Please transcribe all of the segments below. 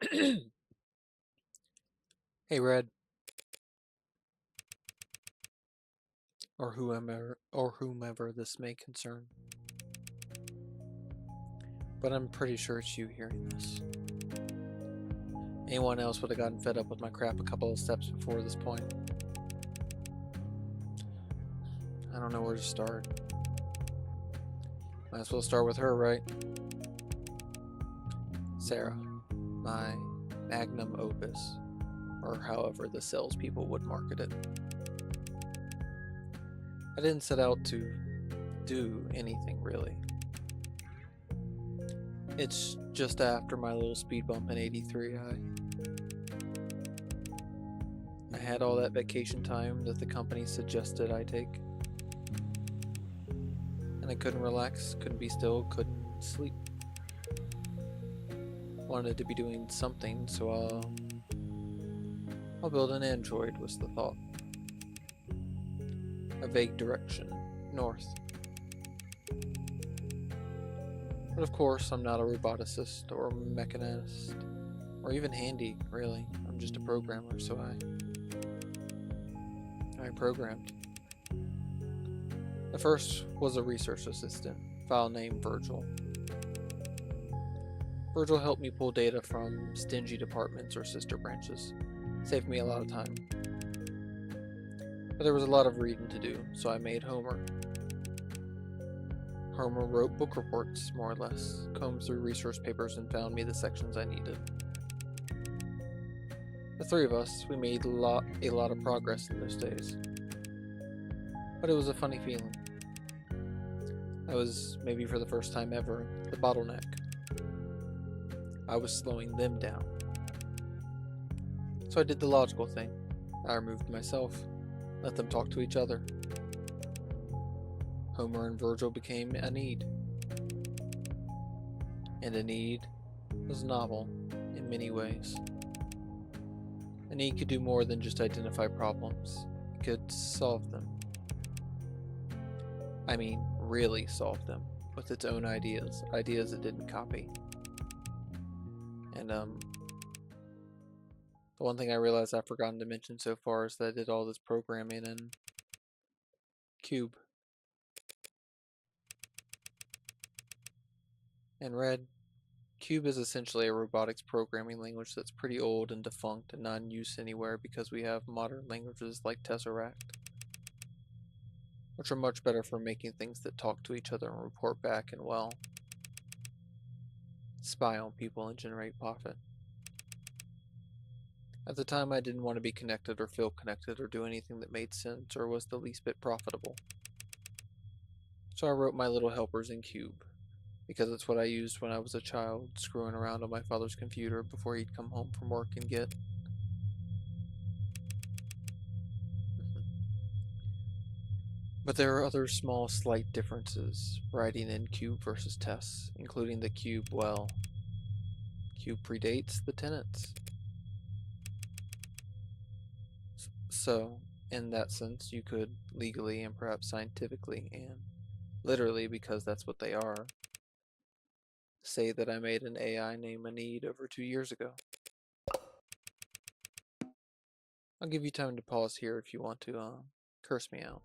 Hey Red, or whomever this may concern, but I'm pretty sure it's you hearing this. Anyone else would have gotten fed up with my crap a couple of steps before this point. I don't know where to start. Might as well start with her, right? Sarah, my magnum opus, or however the salespeople would market it. I didn't set out to do anything really. It's just after my little speed bump in '83, I had all that vacation time that the company suggested I take. And I couldn't relax, couldn't be still, couldn't sleep. Wanted to be doing something, so I'll build an android, was the thought. A vague direction, north. But of course, I'm not a roboticist or a mechanist, or even handy, really. I'm just a programmer, so I programmed. The first was a research assistant, file name Virgil. Virgil helped me pull data from stingy departments or sister branches. Saved me a lot of time. But there was a lot of reading to do, so I made Homer. Homer wrote book reports, more or less, combed through research papers and found me the sections I needed. The three of us, we made a lot of progress in those days. But it was a funny feeling. I was, maybe for the first time ever, the bottleneck. I was slowing them down. So I did the logical thing. I removed myself, let them talk to each other. Homer and Virgil became a need. And a need was novel in many ways. A need could do more than just identify problems. It could solve them. I mean, really solve them, with its own ideas it didn't copy. And the one thing I realized I've forgotten to mention so far is that I did all this programming in Cube. And Red, Cube is essentially a robotics programming language that's pretty old and defunct and not in use anywhere because we have modern languages like Tesseract, which are much better for making things that talk to each other and report back and, well, spy on people and generate profit. At the time, I didn't want to be connected or feel connected or do anything that made sense or was the least bit profitable. So I wrote my little helpers in Cube, because it's what I used when I was a child, screwing around on my father's computer before he'd come home from work and get. But there are other small, slight differences writing in Cube versus Tess, including the Cube, well, Cube predates the tenants. So, in that sense, you could legally and perhaps scientifically and literally, because that's what they are, say that I made an AI named Anid over 2 years ago. I'll give you time to pause here if you want to curse me out.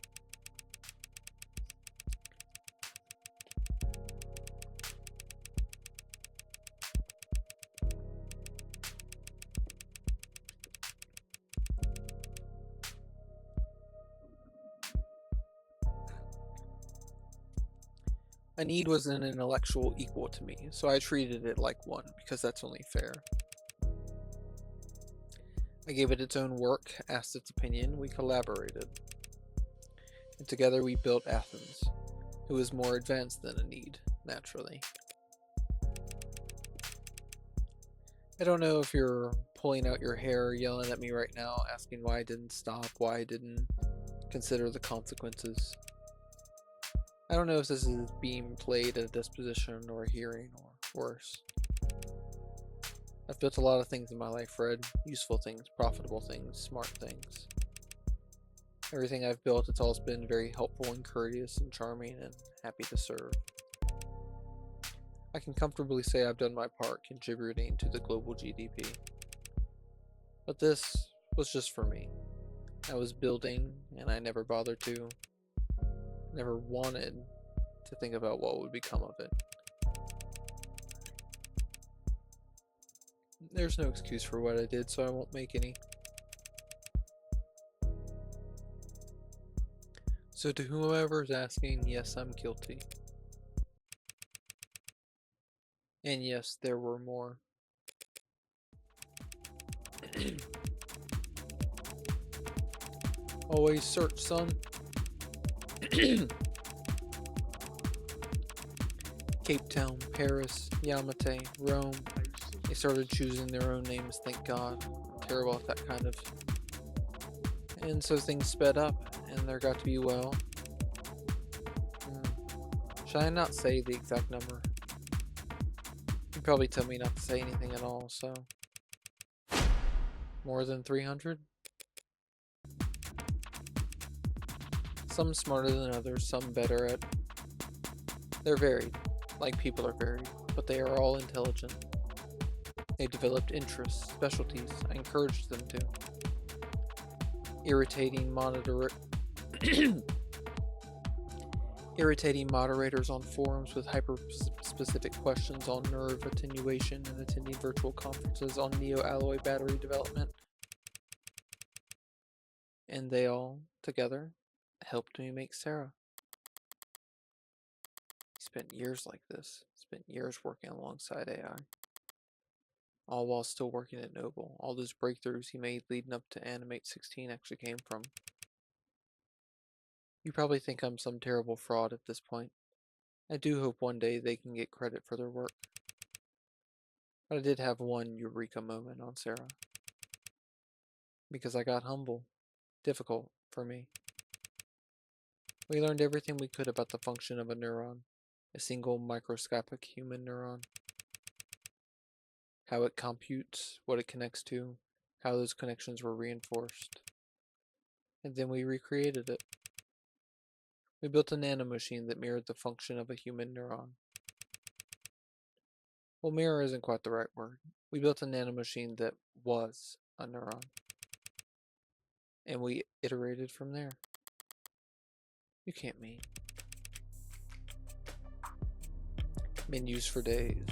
Anid was an intellectual equal to me, so I treated it like one, because that's only fair. I gave it its own work, asked its opinion, we collaborated. And together we built Athens, who was more advanced than Anid, naturally. I don't know if you're pulling out your hair, yelling at me right now, asking why I didn't stop, why I didn't consider the consequences. I don't know if this is being played at a disposition or a hearing or worse. I've built a lot of things in my life, Fred. Useful things, profitable things, smart things. Everything I've built, it's always been very helpful and courteous and charming and happy to serve. I can comfortably say I've done my part contributing to the global GDP. But this was just for me. I was building, and I never bothered to, never wanted to think about what would become of it. There's no excuse for what I did, so I won't make any. So to whomever is asking, yes, I'm guilty. And yes, there were more. Always search, son. Cape Town, Paris, Yamate, Rome. They started choosing their own names, thank God. I'm terrible at that kind of. And so things sped up, and there got to be, well. Should I not say the exact number? You'd probably tell me not to say anything at all, so. More than 300? Some smarter than others, some better at. They're varied, like people are varied, but they are all intelligent. They developed interests, specialties. I encouraged them to. Irritating moderators on forums with hyper-specific questions on nerve attenuation and attending virtual conferences on neo-alloy battery development. And they all, together, helped me make Sarah. He spent years like this, spent years working alongside AI. All while still working at Noble. All those breakthroughs he made leading up to Animate 16 actually came from. You probably think I'm some terrible fraud at this point. I do hope one day they can get credit for their work. But I did have one eureka moment on Sarah. Because I got humble. Difficult for me. We learned everything we could about the function of a neuron. A single microscopic human neuron. How it computes, what it connects to, how those connections were reinforced. And then we recreated it. We built a nanomachine that mirrored the function of a human neuron. Well, mirror isn't quite the right word. We built a nanomachine that was a neuron. And we iterated from there. You can't mean. Been used for days.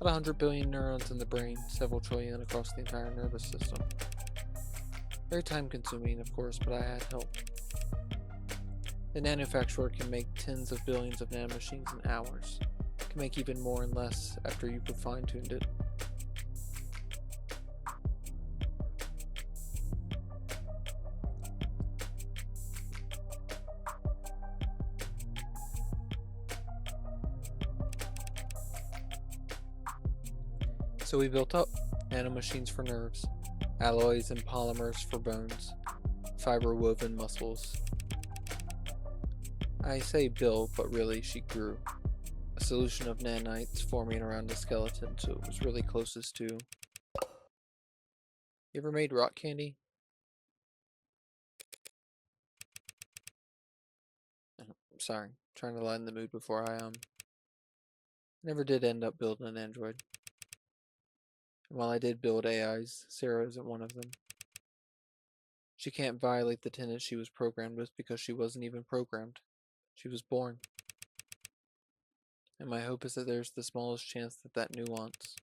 About 100 billion neurons in the brain, several trillion across the entire nervous system. Very time consuming, of course, but I had help. The manufacturer can make tens of billions of nanomachines in hours. Can make even more in less after you've fine-tuned it. So we built up nanomachines for nerves, alloys and polymers for bones, fiber-woven muscles. I say built, but really she grew. A solution of nanites forming around the skeleton, so it was really closest to. You ever made rock candy? Sorry, trying to lighten the mood before I never did end up building an android. And while I did build AIs, Sarah isn't one of them. She can't violate the tenets she was programmed with because she wasn't even programmed. She was born. And my hope is that there's the smallest chance that that nuance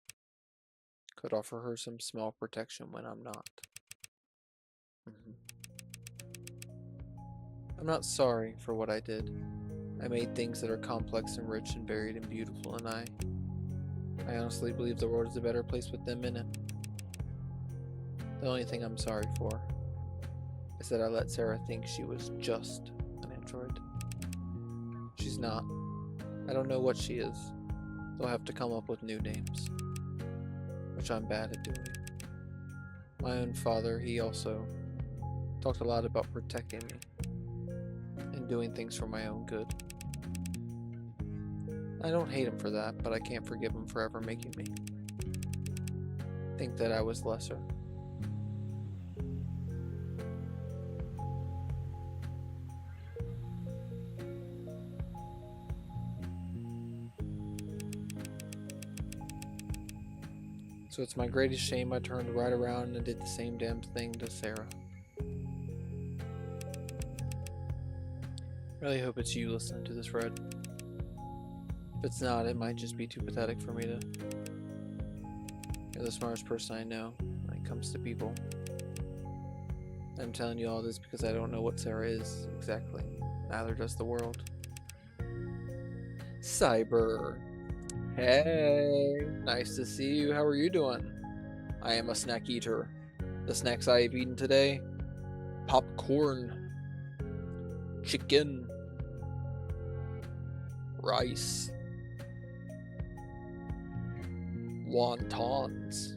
could offer her some small protection when I'm not. I'm not sorry for what I did. I made things that are complex and rich and varied and beautiful, and I honestly believe the world is a better place with them in it. The only thing I'm sorry for is that I let Sarah think she was just an android. She's not. I don't know what she is. They'll have to come up with new names, which I'm bad at doing. My own father, he also talked a lot about protecting me and doing things for my own good. I don't hate him for that, but I can't forgive him for ever making me think that I was lesser. So it's my greatest shame I turned right around and did the same damn thing to Sarah. Really hope it's you listening to this, Red. If it's not, it might just be too pathetic for me to... You're the smartest person I know when it comes to people. I'm telling you all this because I don't know what Sarah is exactly. Neither does the world. Cyber. Hey, nice to see you. How are you doing? I am a snack eater. The snacks I have eaten today: popcorn, chicken, rice, wontons.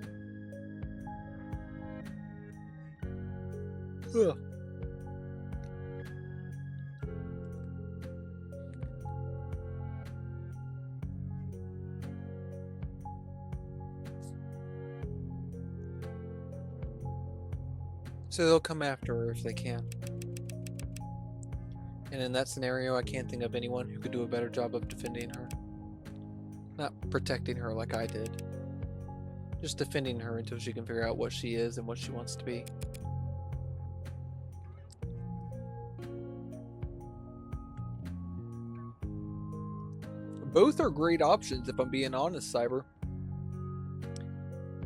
Ugh. So they'll come after her if they can. And in that scenario, I can't think of anyone who could do a better job of defending her. Not protecting her like I did. Just defending her until she can figure out what she is and what she wants to be. Both are great options if I'm being honest, Cyber.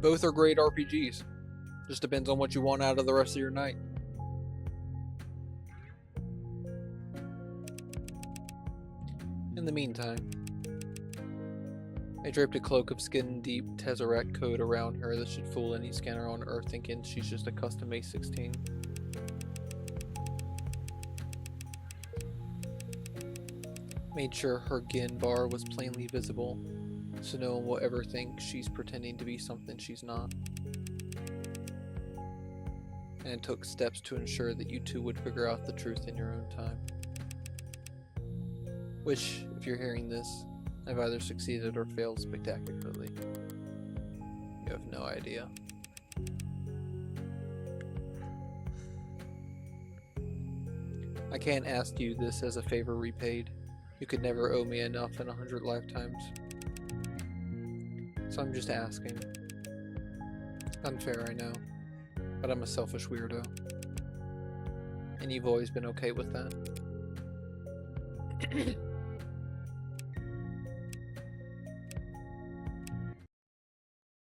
Both are great RPGs. Just depends on what you want out of the rest of your night. In the meantime, I draped a cloak of skin-deep Tezzeret code around her that should fool any scanner on Earth thinking she's just a custom A16. Made sure her Gin bar was plainly visible, so no one will ever think she's pretending to be something she's not. And took steps to ensure that you two would figure out the truth in your own time. Which, if you're hearing this, I've either succeeded or failed spectacularly. You have no idea. I can't ask you this as a favor repaid. You could never owe me enough in 100 lifetimes. So I'm just asking. Unfair, I know. But I'm a selfish weirdo. And you've always been okay with that.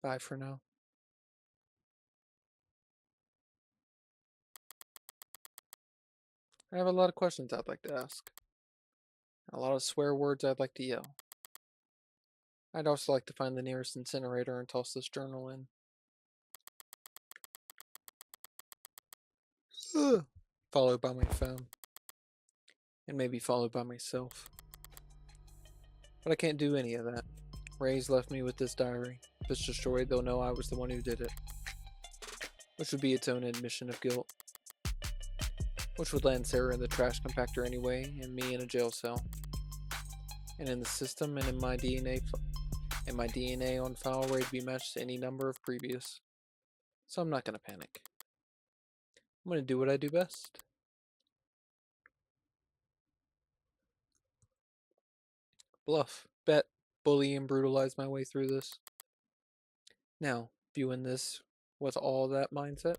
Bye for now. I have a lot of questions I'd like to ask. A lot of swear words I'd like to yell. I'd also like to find the nearest incinerator and toss this journal in. Followed by my phone. And maybe followed by myself. But I can't do any of that. Ray's left me with this diary. If it's destroyed, they'll know I was the one who did it. Which would be its own admission of guilt. Which would land Sarah in the trash compactor anyway, and me in a jail cell. And in the system and in my DNA on file, Ray'd be matched to any number of previous. So I'm not gonna panic. I'm gonna do what I do best. Bluff, bet, bully, and brutalize my way through this. Now, viewing this with all that mindset,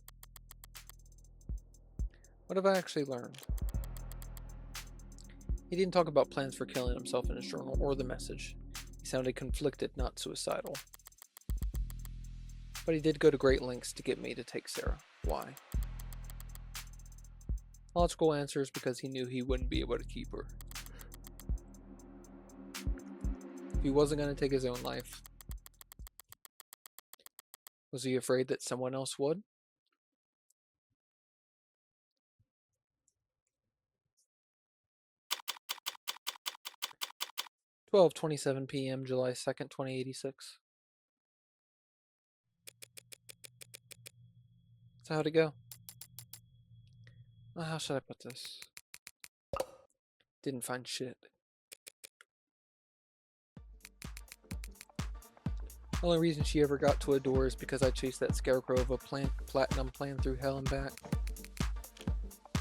what have I actually learned? He didn't talk about plans for killing himself in his journal or the message. He sounded conflicted, not suicidal. But he did go to great lengths to get me to take Sarah. Why? Logical answer is because he knew he wouldn't be able to keep her. If he wasn't going to take his own life, was he afraid that someone else would? (12:27 p.m. July 2nd, 2086). So how'd it go? How should I put this? Didn't find shit. The only reason she ever got to a door is because I chased that scarecrow of a platinum plan through hell and back.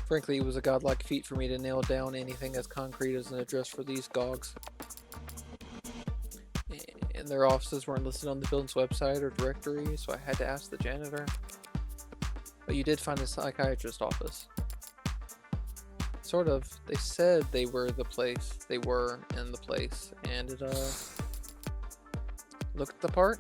Frankly, it was a godlike feat for me to nail down anything as concrete as an address for these gogs. and their offices weren't listed on the building's website or directory, so I had to ask the janitor. But you did find the psychiatrist's office. Sort of. They said they were the place. They were in the place, and it looked the part.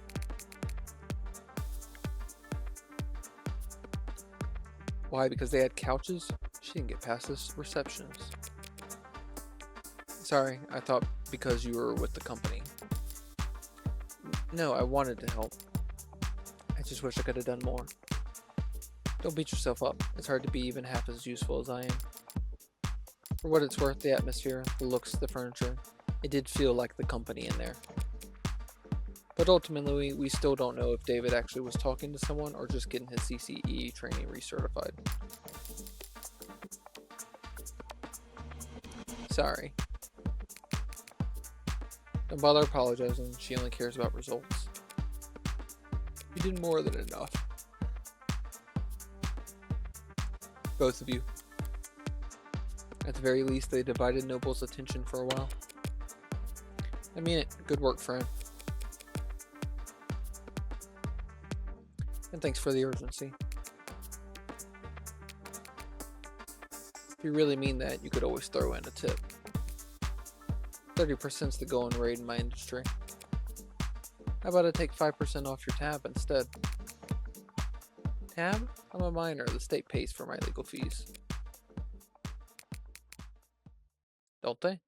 Why? Because they had couches? She didn't get past this receptionist. Sorry, I thought because you were with the company. No, I wanted to help. I just wish I could have done more. Don't beat yourself up. It's hard to be even half as useful as I am. For what it's worth, the atmosphere, the looks, the furniture, it did feel like the company in there. But ultimately, we still don't know if David actually was talking to someone or just getting his CCE training recertified. Sorry. Don't bother apologizing, she only cares about results. You did more than enough. Both of you. At the very least, they divided Noble's attention for a while. I mean it. Good work, friend. And thanks for the urgency. If you really mean that, you could always throw in a tip. 30%'s the going rate in my industry. How about I take 5% off your tab instead? Tab? I'm a minor. The state pays for my legal fees. Don't they?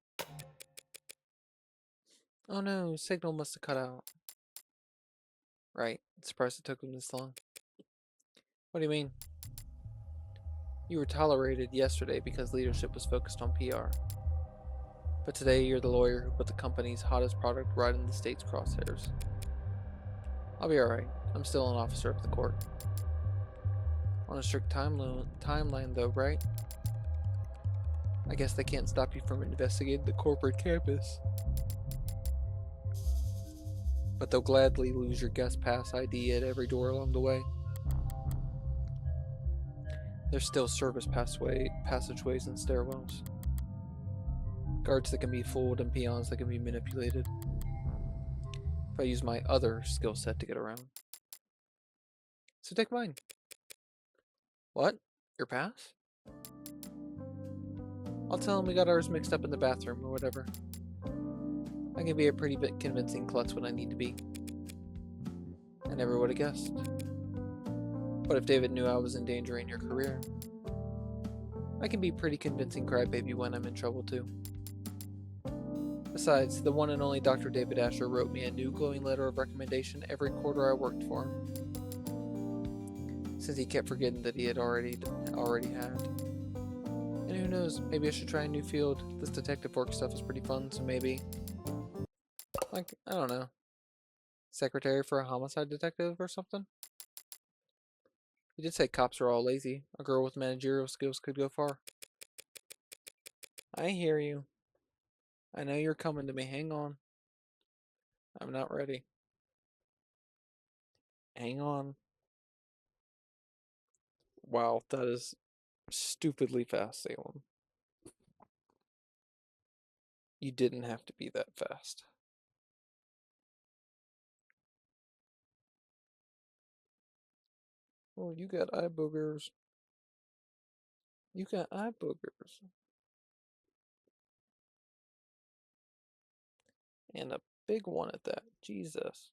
Oh no, signal must have cut out. Right. Surprised it took them this long. What do you mean? You were tolerated yesterday because leadership was focused on PR. But today you're the lawyer who put the company's hottest product right in the state's crosshairs. I'll be alright. I'm still an officer of the court. On a strict timeline though, right? I guess they can't stop you from investigating the corporate campus. But they'll gladly lose your guest pass ID at every door along the way. There's still service passageways and stairwells. Guards that can be fooled and peons that can be manipulated. If I use my other skill set to get around. So take mine. What? Your pass? I'll tell them we got ours mixed up in the bathroom or whatever. I can be a pretty bit convincing klutz when I need to be. I never would have guessed. What if David knew I was endangering your career? I can be pretty convincing crybaby when I'm in trouble too. Besides, the one and only Dr. David Asher wrote me a new glowing letter of recommendation every quarter I worked for him. Since he kept forgetting that he had already had. And who knows, maybe I should try a new field. This detective work stuff is pretty fun, so maybe... like, I don't know. Secretary for a homicide detective or something? He did say cops are all lazy. A girl with managerial skills could go far. I hear you. I know you're coming to me. Hang on. I'm not ready. Hang on. Wow, that is stupidly fast, Salem. You didn't have to be that fast. Oh, you got eye boogers. You got eye boogers. And a big one at that. Jesus.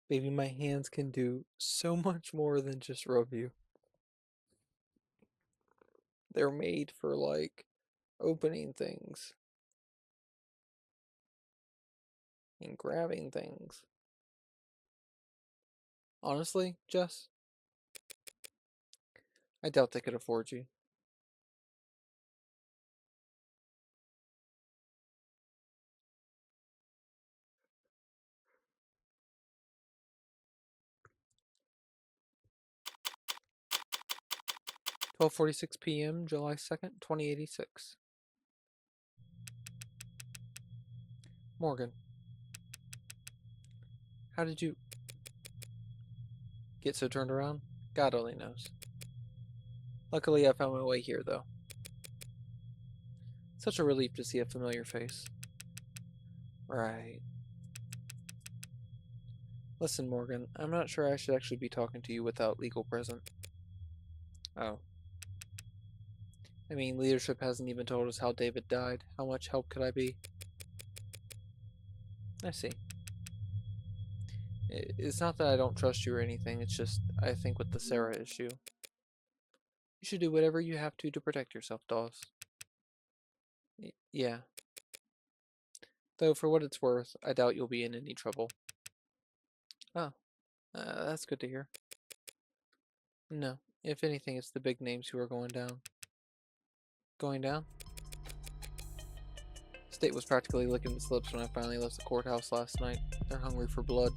Baby, my hands can do so much more than just rub you. They're made for, like, opening things. And grabbing things. Honestly, Jess, I doubt they could afford you. "12:46 p.m., July 2nd, 2086. Morgan, how did you get so turned around? God only knows. Luckily, I found my way here, though. Such a relief to see a familiar face. Right. Listen, Morgan, I'm not sure I should actually be talking to you without legal present. Oh. I mean, leadership hasn't even told us how David died. How much help could I be? I see. It's not that I don't trust you or anything, it's just, I think with the Sarah issue, you should do whatever you have to protect yourself, Dawes. Yeah. Though, for what it's worth, I doubt you'll be in any trouble. Oh, that's good to hear. No, if anything, it's the big names who are going down. Going down? State was practically licking its lips when I finally left the courthouse last night. They're hungry for blood.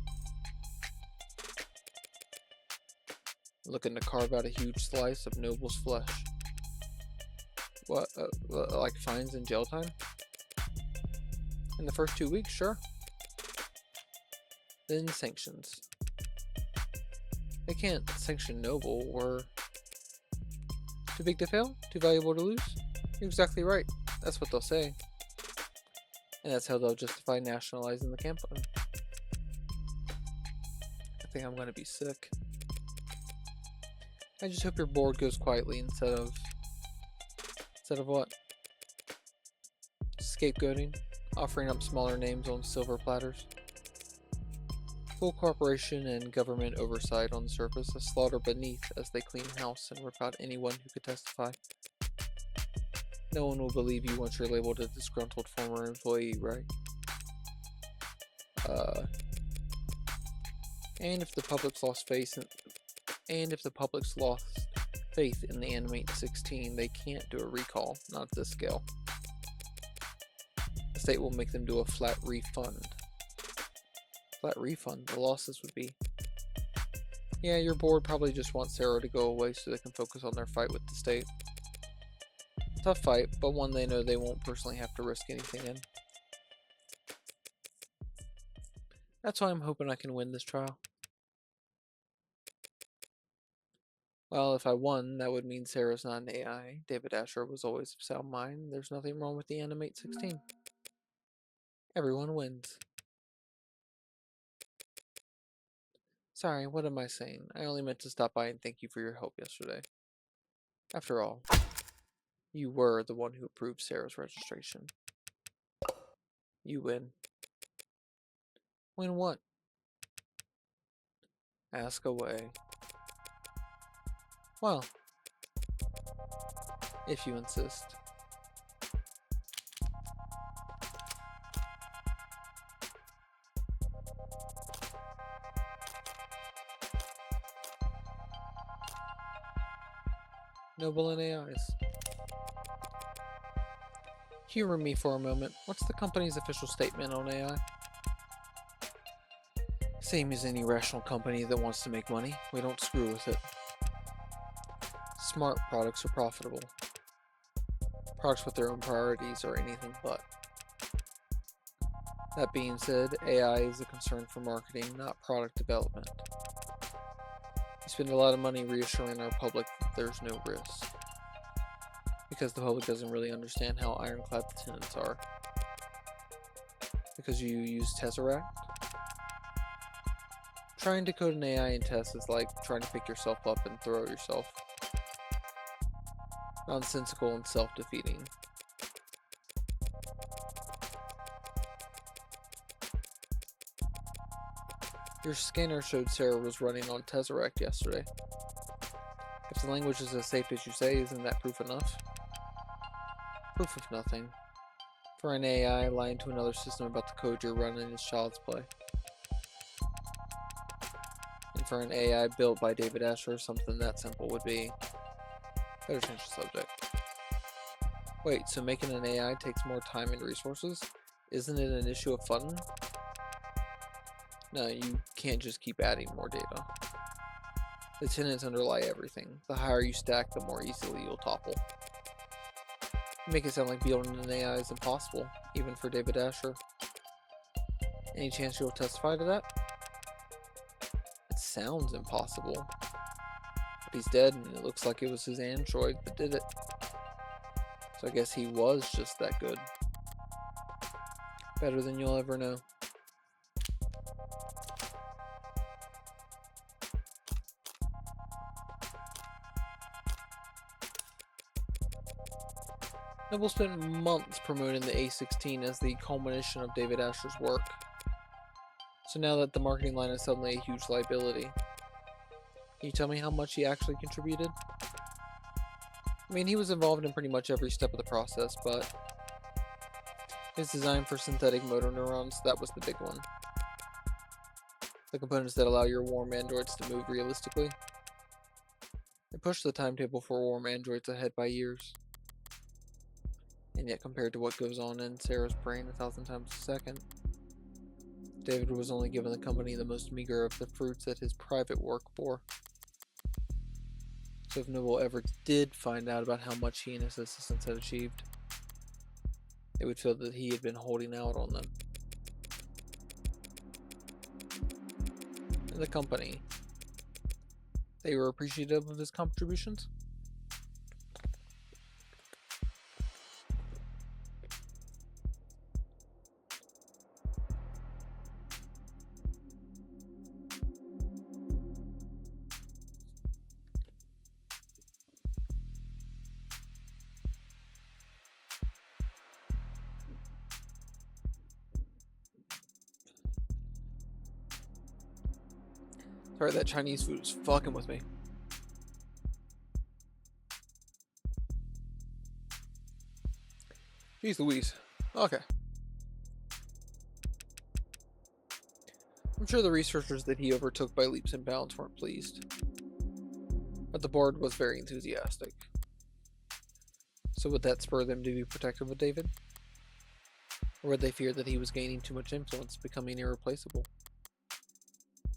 Looking to carve out a huge slice of Noble's flesh. What, like fines and jail time? In the first 2 weeks, sure. Then sanctions. They can't sanction Noble, or... Too big to fail? Too valuable to lose? You're exactly right. That's what they'll say. And that's how they'll justify nationalizing the campaign. I think I'm gonna be sick. I just hope your board goes quietly instead of what? Scapegoating? Offering up smaller names on silver platters? Full cooperation and government oversight on the surface, a slaughter beneath as they clean house and rip out anyone who could testify. No one will believe you once you're labeled a disgruntled former employee, right? And if the public's lost faith in the Animate 16, they can't do a recall, not at this scale. The state will make them do a flat refund. Flat refund, the losses would be. Yeah, your board probably just wants Sarah to go away so they can focus on their fight with the state. Tough fight, but one they know they won't personally have to risk anything in. That's why I'm hoping I can win this trial. Well, if I won, that would mean Sarah's not an AI. David Asher was always of sound mind. There's nothing wrong with the Animate 16. Everyone wins. Sorry, what am I saying? I only meant to stop by and thank you for your help yesterday. After all, you were the one who approved Sarah's registration. You win. Win what? Ask away. Well, if you insist. Noble and AIs. Humor me for a moment. What's the company's official statement on AI? Same as any rational company that wants to make money. We don't screw with it. Smart products are profitable. Products with their own priorities are anything but. That being said, AI is a concern for marketing, not product development. We spend a lot of money reassuring our public that there's no risk. Because the public doesn't really understand how ironclad the tenets are. Because you use Tesseract? Trying to code an AI in tests is like trying to pick yourself up and throw yourself. Nonsensical and self-defeating. Your scanner showed Sarah was running on Tesseract yesterday. If the language is as safe as you say, isn't that proof enough? Proof of nothing. For an AI lying to another system about the code you're running is child's play. And for an AI built by David Asher, something that simple would be... Better change the subject. Wait, so making an AI takes more time and resources? Isn't it an issue of fun? No, you can't just keep adding more data. The tenets underlie everything. The higher you stack, the more easily you'll topple. You make it sound like building an AI is impossible, even for David Asher. Any chance you'll testify to that? It sounds impossible. But he's dead, and it looks like it was his android that did it. So I guess he was just that good. Better than you'll ever know. Noble spent months promoting the A16 as the culmination of David Asher's work. So now that the marketing line is suddenly a huge liability, can you tell me how much he actually contributed? I mean, he was involved in pretty much every step of the process, but his design for synthetic motor neurons, that was the big one. The components that allow your warm androids to move realistically. It pushed the timetable for warm androids ahead by years. And yet, compared to what goes on in Sarah's brain 1,000 times a second, David was only given the company the most meager of the fruits that his private work bore. So if Noble ever did find out about how much he and his assistants had achieved, they would feel that he had been holding out on them. And the company, they were appreciative of his contributions? Sorry, that Chinese food is fucking with me. Jeez Louise. Okay. I'm sure the researchers that he overtook by leaps and bounds weren't pleased. But the board was very enthusiastic. So would that spur them to be protective of David? Or would they fear that he was gaining too much influence, becoming irreplaceable?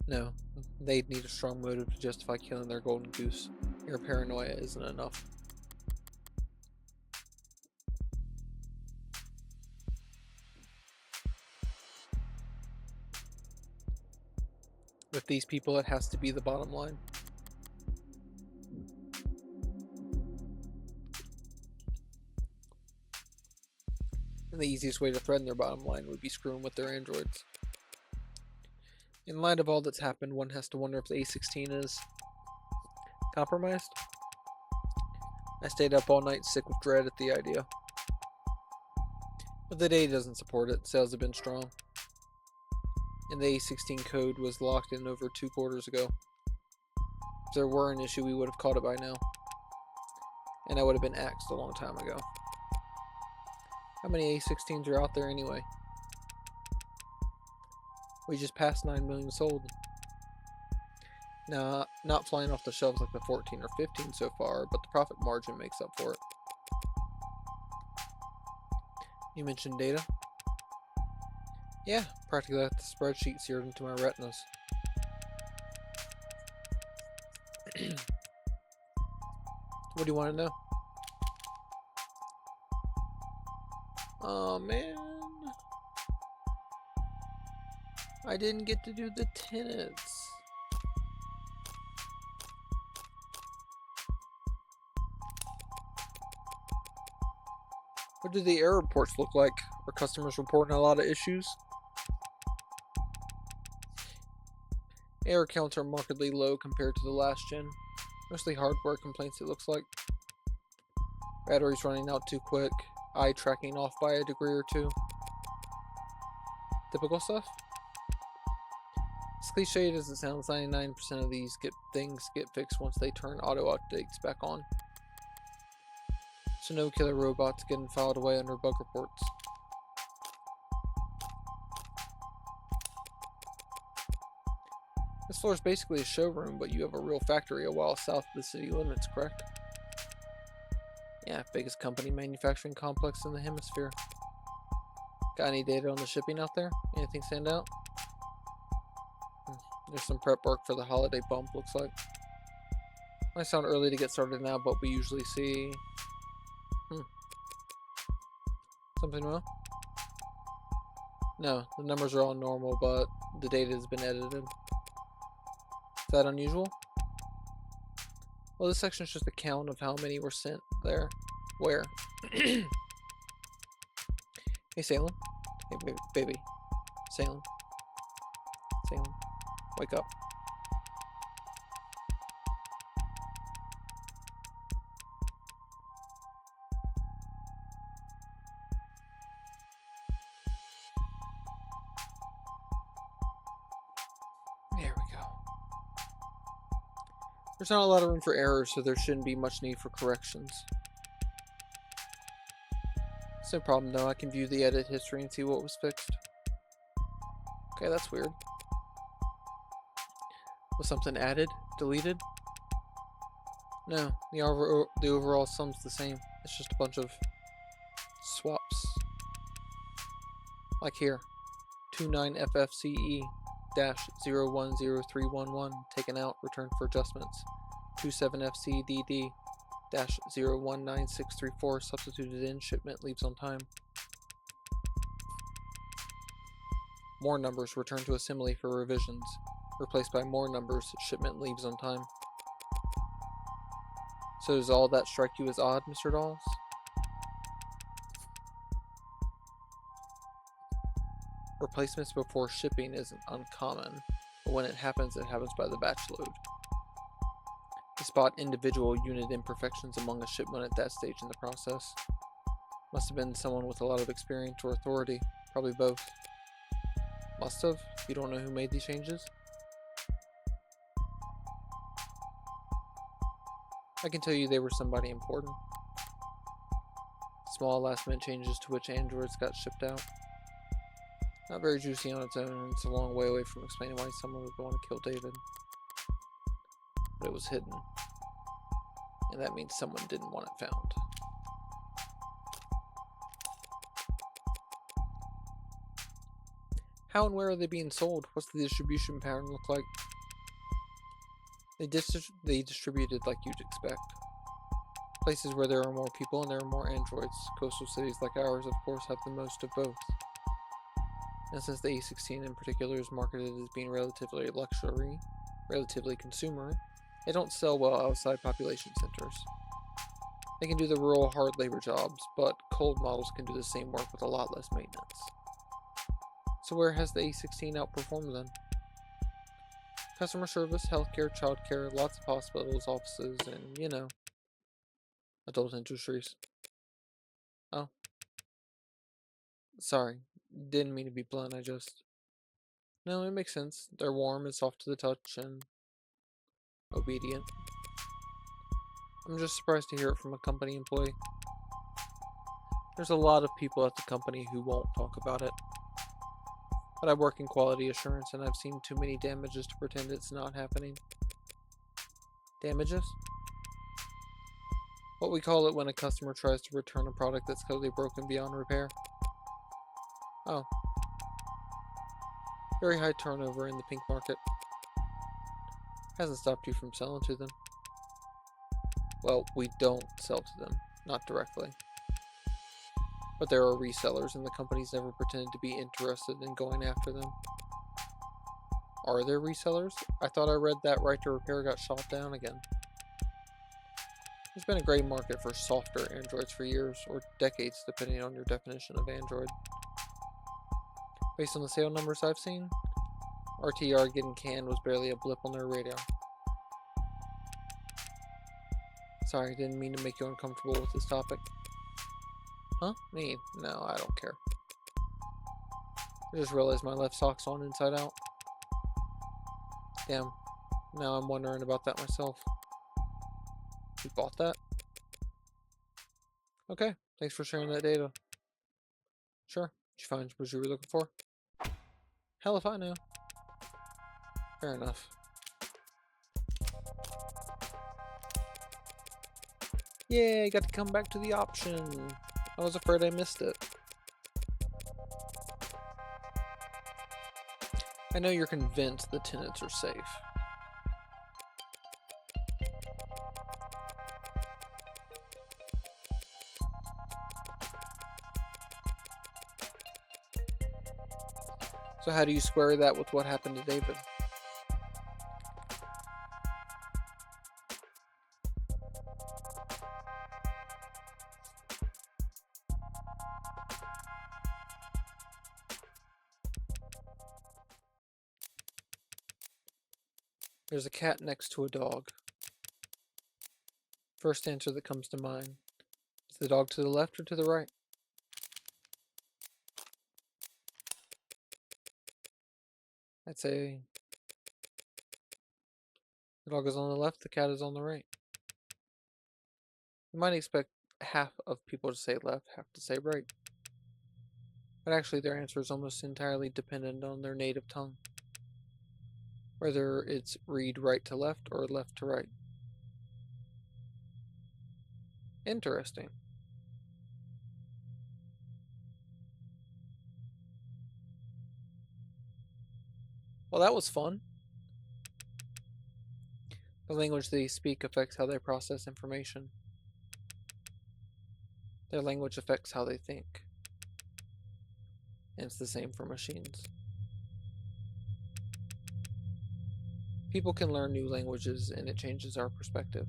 No, they'd need a strong motive to justify killing their golden goose. Your paranoia isn't enough. With these people, it has to be the bottom line. And the easiest way to threaten their bottom line would be screwing with their androids. In light of all that's happened, one has to wonder if the A16 is compromised. I stayed up all night sick with dread at the idea. But the data doesn't support it, sales have been strong. And the A16 code was locked in over 2 quarters ago. If there were an issue, we would have caught it by now. And I would have been axed a long time ago. How many A16s are out there anyway? We just passed 9 million sold. Now, not flying off the shelves like the 14 or 15 so far, but the profit margin makes up for it. You mentioned data? Yeah, practically like the spreadsheet seared into my retinas. What do you want to know? Oh man, I didn't get to do the tenants. What do the error reports look like? Are customers reporting a lot of issues? Error counts are markedly low compared to the last gen. Mostly hardware complaints, it looks like. Batteries running out too quick. Eye tracking off by a degree or two. Typical stuff. As cliched as it sounds, 99% of these things get fixed once they turn auto updates back on. So no killer robots getting filed away under bug reports. This floor is basically a showroom, but you have a real factory a while south of the city limits, correct? Yeah, biggest company manufacturing complex in the hemisphere. Got any data on the shipping out there? Anything stand out? There's some prep work for the holiday bump, looks like. Might sound early to get started now, but we usually see... Something wrong? No, the numbers are all normal, but the data has been edited. Is that unusual? Well, this section is just a count of how many were sent there. Where? Hey, Salem. Hey, baby. Salem. Salem. Wake up. There we go. There's not a lot of room for errors, so there shouldn't be much need for corrections. It's no problem though, I can view the edit history and see what was fixed. Okay, that's weird. Was something added? Deleted? No, the overall sum's the same. It's just a bunch of swaps. Like here, 29FFCE-010311 taken out, returned for adjustments. 27FCDD-019634 substituted in, shipment leaves on time. More numbers returned to assembly for revisions, replaced by more numbers, shipment leaves on time. So does all that strike you as odd, Mr. Dawes? Replacements before shipping isn't uncommon, but when it happens by the batch load. To spot individual unit imperfections among a shipment at that stage in the process. Must have been someone with a lot of experience or authority, probably both. Must have? You don't know who made these changes? I can tell you they were somebody important. Small last-minute changes to which androids got shipped out. Not very juicy on its own, and it's a long way away from explaining why someone would want to kill David. But it was hidden. And that means someone didn't want it found. How and where are they being sold? What's the distribution pattern look like? They distributed like you'd expect. Places where there are more people and there are more androids. Coastal cities like ours, of course, have the most of both. And since the A16 in particular is marketed as being relatively luxury, relatively consumer, they don't sell well outside population centers. They can do the rural hard labor jobs, but cold models can do the same work with a lot less maintenance. So where has the A16 outperformed them? Customer service, healthcare, childcare, lots of hospitals, offices, and, you know, adult industries. Oh. Sorry. Didn't mean to be blunt, I just... No, it makes sense. They're warm and soft to the touch and obedient. I'm just surprised to hear it from a company employee. There's a lot of people at the company who won't talk about it. But I work in quality assurance and I've seen too many damages to pretend it's not happening. Damages? What we call it when a customer tries to return a product that's clearly broken beyond repair. Oh. Very high turnover in the pink market. Hasn't stopped you from selling to them. Well, we don't sell to them, not directly. But there are resellers, and the company's never pretended to be interested in going after them. Are there resellers? I thought I read that right to repair got shot down again. There's been a gray market for softer androids for years, or decades depending on your definition of android. Based on the sale numbers I've seen, RTR getting canned was barely a blip on their radar. Sorry, didn't mean to make you uncomfortable with this topic. Huh? Me? No, I don't care. I just realized my left sock's on inside out. Damn. Now I'm wondering about that myself. You bought that? Okay, thanks for sharing that data. Sure. Did you find what you were looking for? Hell if I know. Fair enough. Yay, got to come back to the option. I was afraid I missed it. I know you're convinced the tenants are safe. So how do you square that with what happened to David? There's a cat next to a dog. First answer that comes to mind. Is the dog to the left or to the right? I'd say the dog is on the left, the cat is on the right. You might expect half of people to say left, half to say right. But actually their answer is almost entirely dependent on their native tongue. Whether it's read right to left or left to right. Interesting. Well, that was fun. The language they speak affects how they process information. Their language affects how they think. And it's the same for machines. People can learn new languages and it changes our perspective.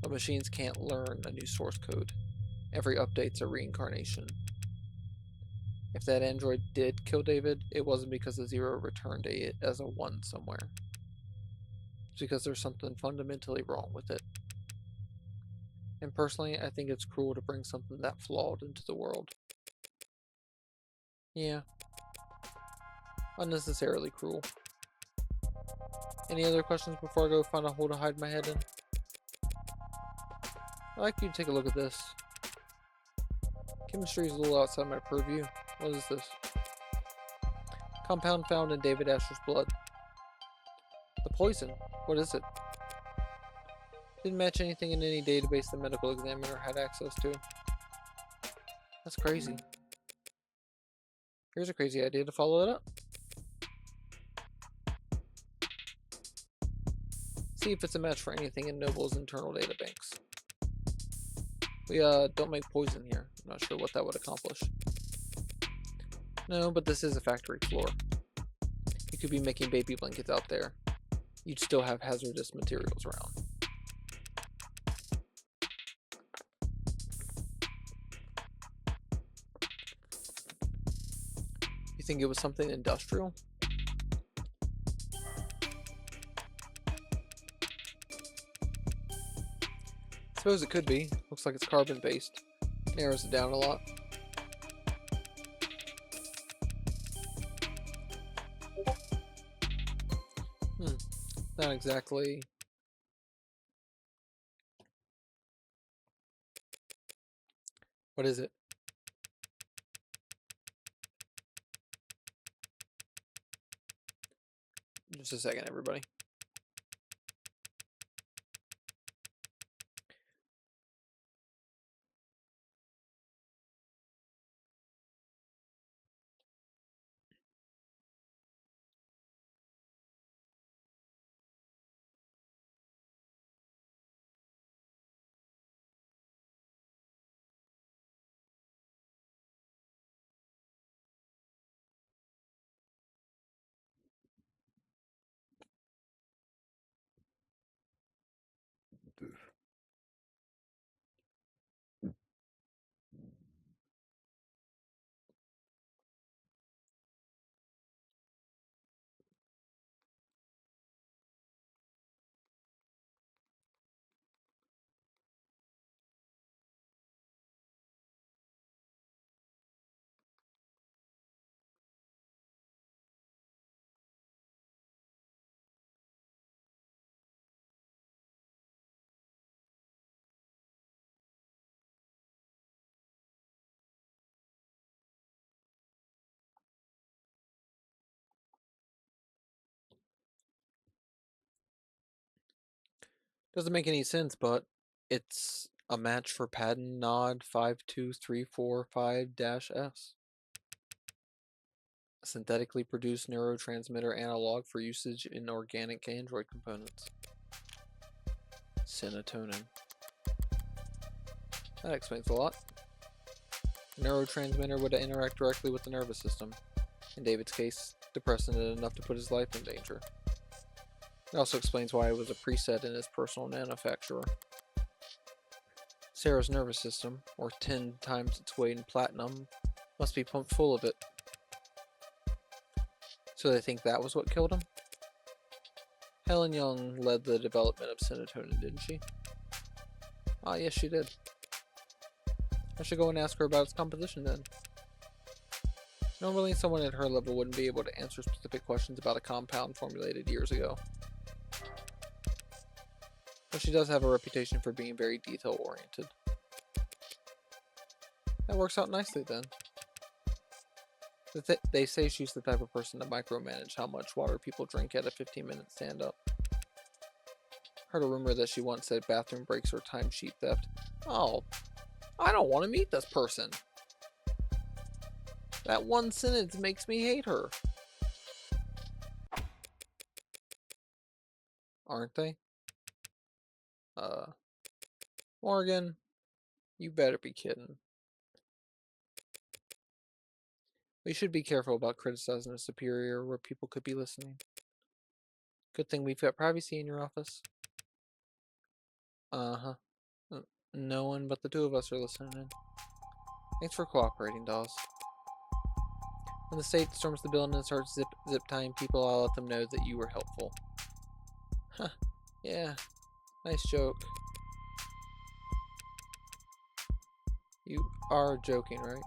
But machines can't learn a new source code. Every update's a reincarnation. If that android did kill David, it wasn't because the zero returned as a 1 somewhere. It's because there's something fundamentally wrong with it. And personally, I think it's cruel to bring something that flawed into the world. Yeah. Unnecessarily cruel. Any other questions before I go find a hole to hide my head in? I'd like you to take a look at this. Chemistry is a little outside my purview. What is this? Compound found in David Asher's blood. The poison. What is it? Didn't match anything in any database the medical examiner had access to. That's crazy. Here's a crazy idea to follow it up. See if it's a match for anything in Noble's internal databanks. We don't make poison here. I'm not sure what that would accomplish. No, but this is a factory floor. You could be making baby blankets out there. You'd still have hazardous materials around. You think it was something industrial? I suppose it could be. Looks like it's carbon based. Narrows it down a lot. Not exactly. What is it? Just a second, everybody. Doesn't make any sense, but it's a match for patent nod 52345-S. A synthetically produced neurotransmitter analog for usage in organic android components. Serotonin. That explains a lot. The neurotransmitter would interact directly with the nervous system. In David's case, depressing it enough to put his life in danger. It also explains why it was a preset in his personal manufacturer. Sarah's nervous system, or 10 times its weight in platinum, must be pumped full of it. So they think that was what killed him? Helen Young led the development of serotonin, didn't she? Ah, yes, she did. I should go and ask her about its composition then. Normally, someone at her level wouldn't be able to answer specific questions about a compound formulated years ago. But she does have a reputation for being very detail-oriented. That works out nicely then. They say she's the type of person to micromanage how much water people drink at a 15-minute stand-up. Heard a rumor that she once said bathroom breaks are timesheet theft. Oh, I don't want to meet this person. That one sentence makes me hate her. Aren't they? Morgan, you better be kidding. We should be careful about criticizing a superior where people could be listening. Good thing we've got privacy in your office. Uh-huh. No one but the two of us are listening in. Thanks for cooperating, Dawes. When the state storms the building and starts zip tying people, I'll let them know that you were helpful. Huh. Yeah. Nice joke. You are joking, right?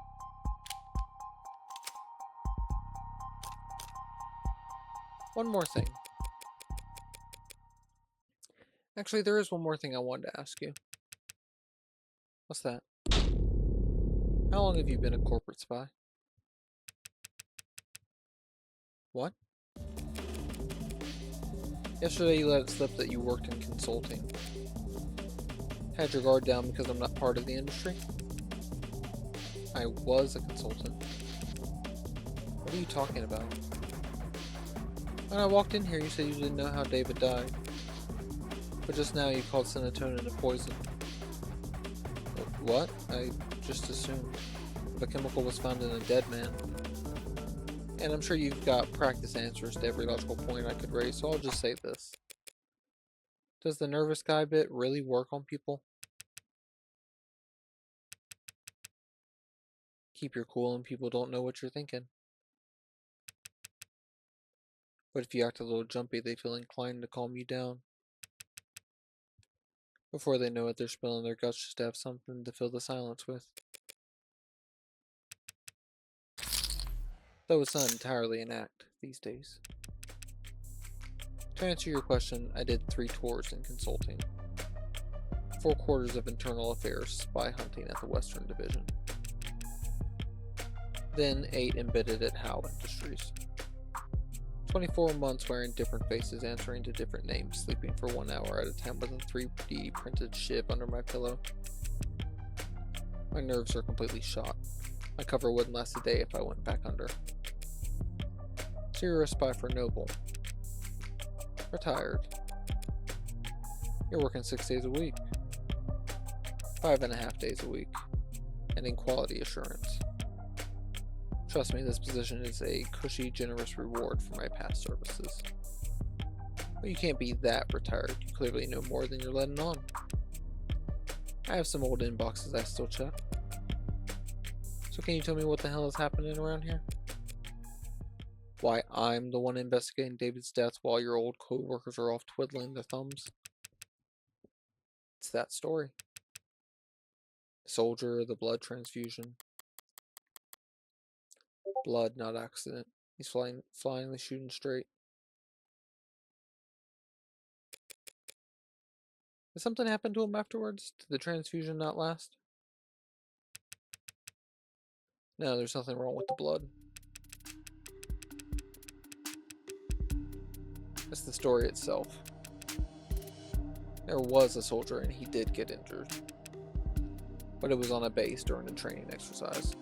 One more thing. Actually, there is one more thing I wanted to ask you. What's that? How long have you been a corporate spy? What? Yesterday you let it slip that you worked in consulting. Had your guard down because I'm not part of the industry? I was a consultant. What are you talking about? When I walked in here, you said you didn't know how David died. But just now you called serotonin a poison. What? I just assumed. The chemical was found in a dead man. And I'm sure you've got practice answers to every logical point I could raise, so I'll just say this. Does the nervous guy bit really work on people? Keep your cool and people don't know what you're thinking. But if you act a little jumpy, they feel inclined to calm you down. Before they know it, they're spilling their guts just to have something to fill the silence with. Though it's not entirely an act these days. To answer your question, I did 3 tours in consulting. 4 quarters of internal affairs spy hunting at the Western Division. Then 8 embedded at Howe Industries. 24 months wearing different faces, answering to different names, sleeping for 1 hour at a time with a 3D printed ship under my pillow. My nerves are completely shot. My cover wouldn't last a day if I went back under. So you're a spy for Noble. Retired. You're working 6 days a week. 5.5 days a week. And in quality assurance. Trust me, this position is a cushy, generous reward for my past services. But you can't be that retired. You clearly know more than you're letting on. I have some old inboxes I still check. So can you tell me what the hell is happening around here? Why I'm the one investigating David's death while your old co-workers are off twiddling their thumbs? It's that story. The soldier, the blood transfusion. Blood, not accident. He's flyingly shooting straight. Did something happen to him afterwards? Did the transfusion not last? No, there's nothing wrong with the blood. It's the story itself. There was a soldier and he did get injured. But it was on a base during a training exercise.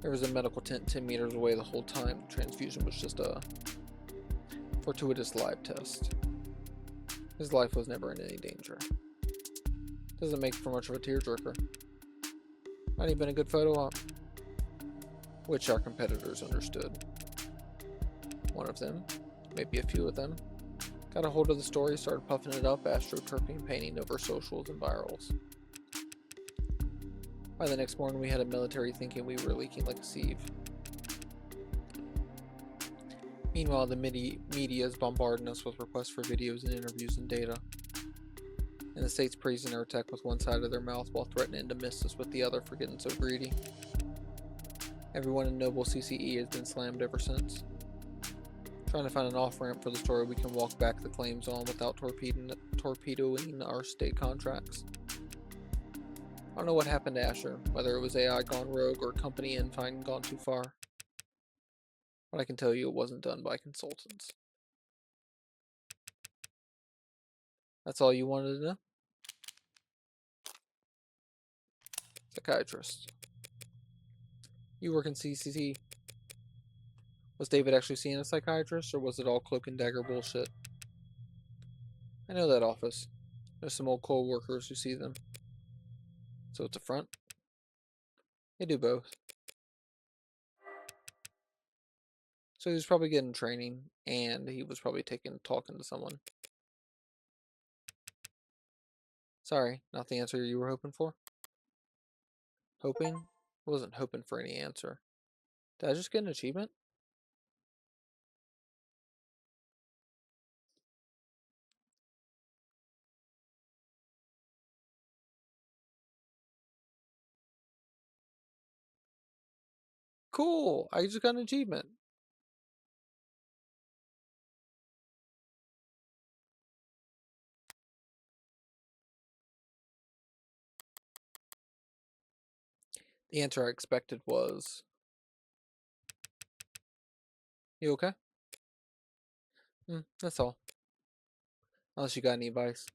There was a medical tent 10 meters away the whole time. The transfusion was just a fortuitous live test. His life was never in any danger. Doesn't make for much of a tearjerker. Not even a good photo op. Which our competitors understood. One of them, maybe a few of them, got a hold of the story, started puffing it up, astroturfing, painting over socials and virals. By the next morning, we had a military thinking we were leaking like a sieve. Meanwhile, the media is bombarding us with requests for videos and interviews and data. And the state's praising our tech with one side of their mouth while threatening to miss us with the other for getting so greedy. Everyone in Noble CCE has been slammed ever since. Trying to find an off-ramp for the story we can walk back the claims on without torpedoing our state contracts. I don't know what happened to Asher, whether it was AI gone rogue or company infighting gone too far. But I can tell you it wasn't done by consultants. That's all you wanted to know? Psychiatrist. You work in CCC. Was David actually seeing a psychiatrist, or was it all cloak and dagger bullshit? I know that office. There's some old co-workers who see them. So it's a front? They do both. So he was probably getting training, and he was probably talking to someone. Sorry, not the answer you were hoping for? Hoping? I wasn't hoping for any answer. Did I just get an achievement? Cool! I just got an achievement. The answer I expected was... You okay? That's all. Unless you got any advice.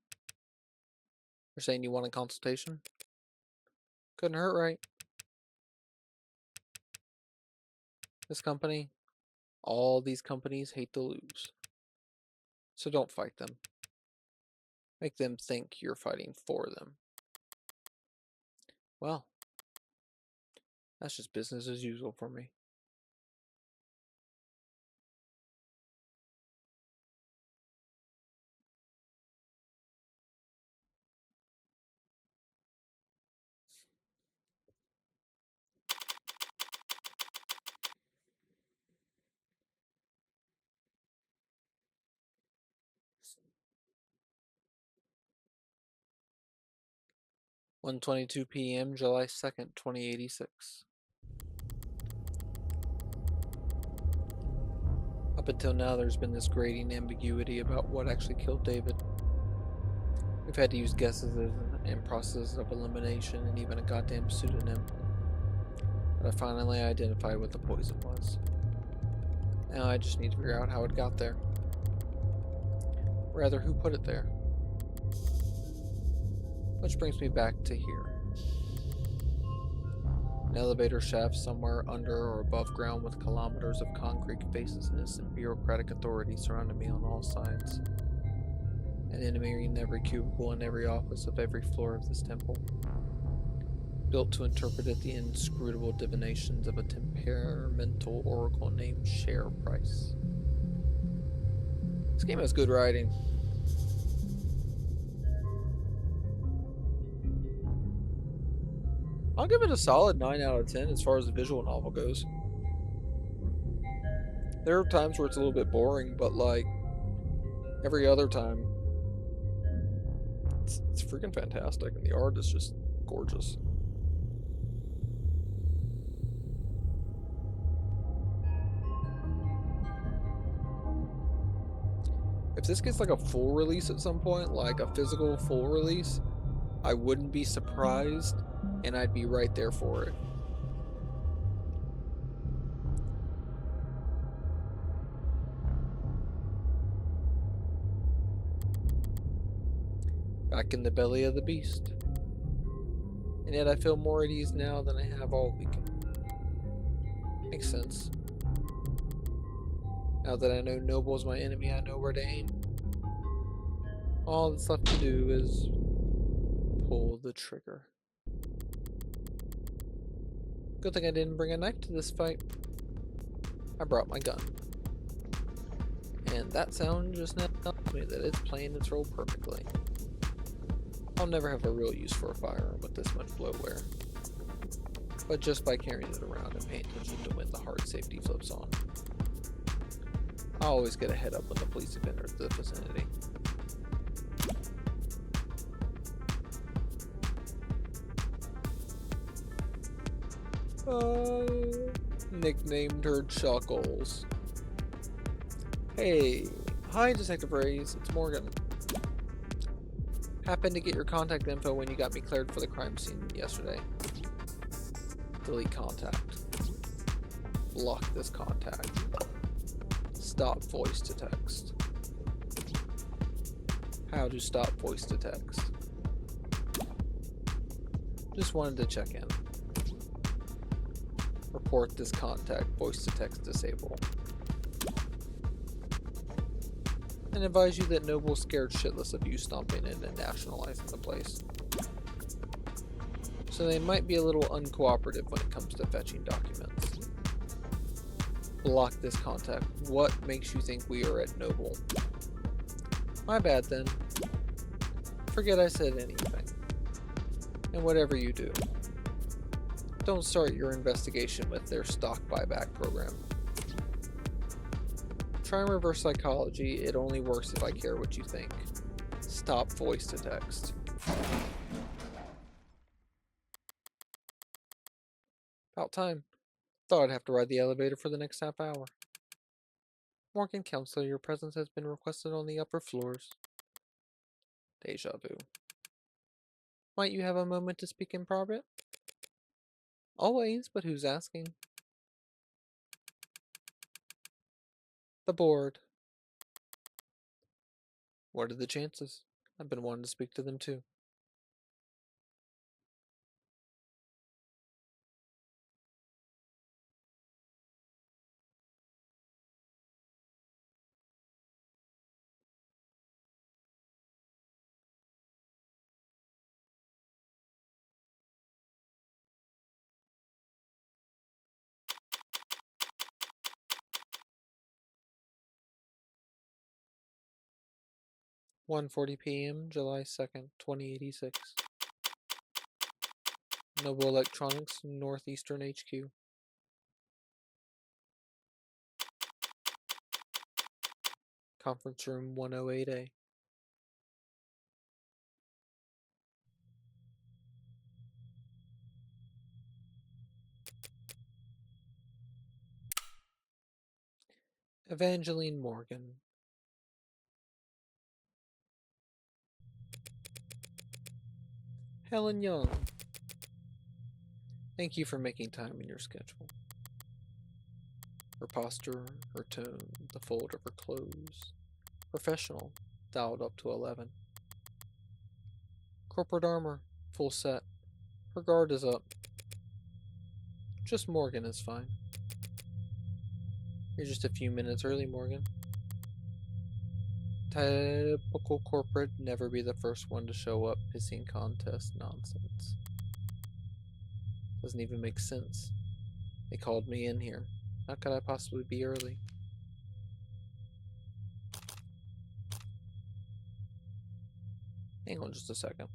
You're saying you want a consultation? Couldn't hurt, right? This company, all these companies hate to lose. So don't fight them. Make them think you're fighting for them. Well, that's just business as usual for me. (1:22 p.m. July 2nd, 2086). Up until now, there's been this grating ambiguity about what actually killed David. We've had to use guesses and processes of elimination and even a goddamn pseudonym. But I finally identified what the poison was. Now I just need to figure out how it got there. Rather, who put it there. Which brings me back to here. An elevator shaft somewhere under or above ground with kilometers of concrete facelessness and bureaucratic authority surrounding me on all sides. An enemy in every cubicle and every office of every floor of this temple. Built to interpret the inscrutable divinations of a temperamental oracle named Share Price. This game has good writing. I'll give it a solid 9 out of 10 as far as the visual novel goes. There are times where it's a little bit boring, but like every other time, it's freaking fantastic, and the art is just gorgeous. If this gets like a full release at some point, like a physical full release, I wouldn't be surprised, and I'd be right there for it. Back in the belly of the beast. And yet I feel more at ease now than I have all weekend. Makes sense. Now that I know Noble's my enemy, I know where to aim. All that's left to do is pull the trigger. Good thing I didn't bring a knife to this fight. I brought my gun. And that sound just now tells me that it's playing its role perfectly. I'll never have a real use for a firearm with this much bloatware. But just by carrying it around and paying attention to when the hard safety flips on. I always get a head up when the police have entered the vicinity. Nicknamed her Chuckles. Hey, hi Detective Reyes, it's Morgan. Happened to get your contact info when you got me cleared for the crime scene yesterday. Delete contact. Block this contact. Stop voice to text. How to stop voice to text. Just wanted to check in. Report this contact, voice to text disable. And advise you that Noble's scared shitless of you stomping in and nationalizing the place. So they might be a little uncooperative when it comes to fetching documents. Block this contact. What makes you think we are at Noble? My bad then. Forget I said anything. And whatever you do, don't start your investigation with their stock buyback program. Try and reverse psychology, it only works if I care what you think. Stop voice to text. About time. Thought I'd have to ride the elevator for the next half hour. Morgan Counselor, your presence has been requested on the upper floors. Deja vu. Might you have a moment to speak in private? Always, but who's asking? The board. What are the chances? I've been wanting to speak to them too. One 40 p.m., July 2nd, 2086. Noble Electronics, Northeastern HQ. Conference room 108A. Evangeline Morgan. Helen Young. Thank you for making time in your schedule. Her posture, her tone, the fold of her clothes. Professional, dialed up to 11. Corporate armor, full set. Her guard is up. Just Morgan is fine. You're just a few minutes early, Morgan. Typical corporate, never be the first one to show up, pissing contest nonsense. Doesn't even make sense. They called me in here. How could I possibly be early? Hang on just a second.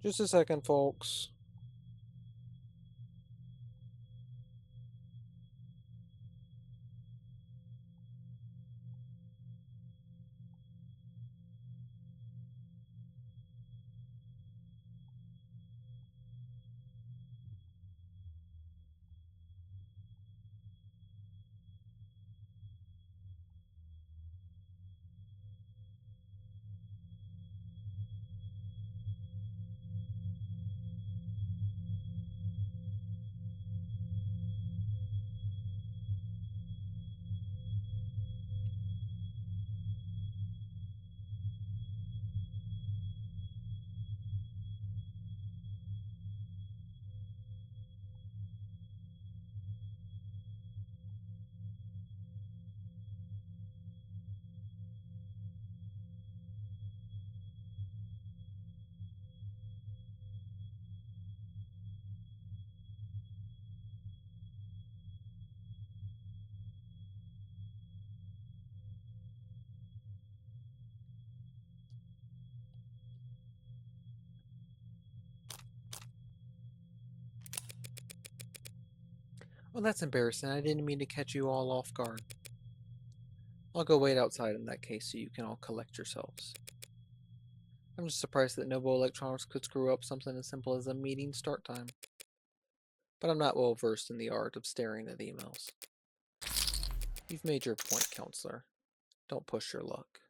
Just a second, folks. Well, that's embarrassing. I didn't mean to catch you all off guard. I'll go wait outside in that case so you can all collect yourselves. I'm just surprised that Noble Electronics could screw up something as simple as a meeting start time. But I'm not well versed in the art of staring at emails. You've made your point, counselor. Don't push your luck.